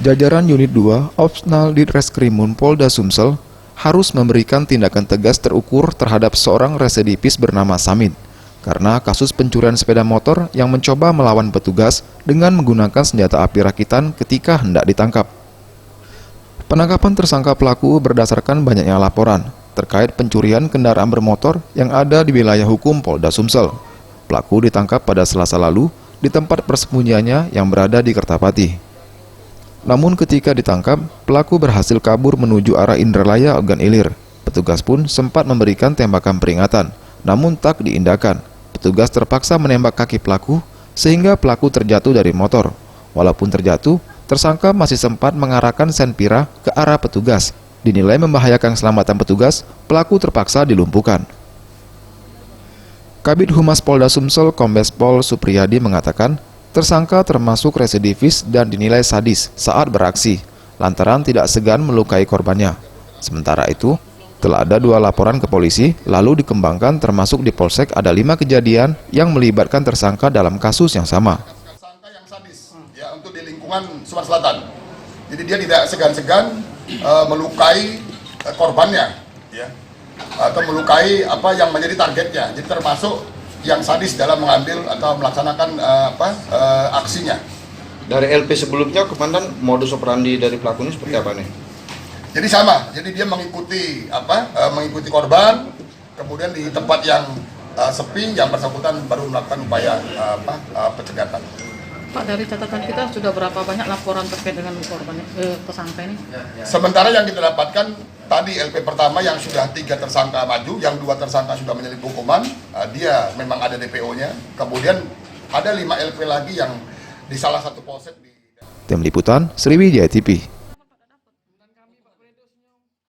Jajaran Unit 2 Opsnal Ditreskrimum Polda Sumsel harus memberikan tindakan tegas terukur terhadap seorang residivis bernama Samin karena kasus pencurian sepeda motor yang mencoba melawan petugas dengan menggunakan senjata api rakitan ketika hendak ditangkap. Penangkapan tersangka pelaku berdasarkan banyaknya laporan terkait pencurian kendaraan bermotor yang ada di wilayah hukum Polda Sumsel. Pelaku ditangkap pada Selasa lalu di tempat persembunyiannya yang berada di Kertapati. Namun ketika ditangkap, pelaku berhasil kabur menuju arah Indralaya Ogan Ilir. Petugas pun sempat memberikan tembakan peringatan, namun tak diindahkan. Petugas terpaksa menembak kaki pelaku sehingga pelaku terjatuh dari motor. Walaupun terjatuh, tersangka masih sempat mengarahkan senpira ke arah petugas. Dinilai membahayakan keselamatan petugas, pelaku terpaksa dilumpuhkan. Kabid Humas Polda Sumsel Kombes Pol Supriyadi mengatakan, tersangka termasuk residivis dan dinilai sadis saat beraksi, lantaran tidak segan melukai korbannya. Sementara itu, telah ada 2 laporan ke polisi, lalu dikembangkan termasuk di Polsek ada 5 kejadian yang melibatkan tersangka dalam kasus yang sama. Tersangka yang sadis, ya, untuk di lingkungan Sumatera Selatan. Jadi dia tidak segan-segan melukai korbannya, ya, atau melukai apa yang menjadi targetnya. Jadi termasuk yang sadis dalam mengambil atau melaksanakan aksinya. Dari LP sebelumnya, Komandan, modus operandi dari pelaku ini seperti apa nih? Jadi sama, jadi dia mengikuti mengikuti korban, kemudian di tempat yang sepi, yang bersangkutan baru melakukan upaya pencegatan. Pak, dari catatan kita sudah berapa banyak laporan terkait dengan korban tersangka ini? Sementara yang kita dapatkan tadi LP pertama yang sudah 3 tersangka maju, yang 2 tersangka sudah menyelip hukuman, dia memang ada DPO-nya. Kemudian ada 5 LP lagi yang di salah satu polsek. Tim Liputan Sriwijaya TV.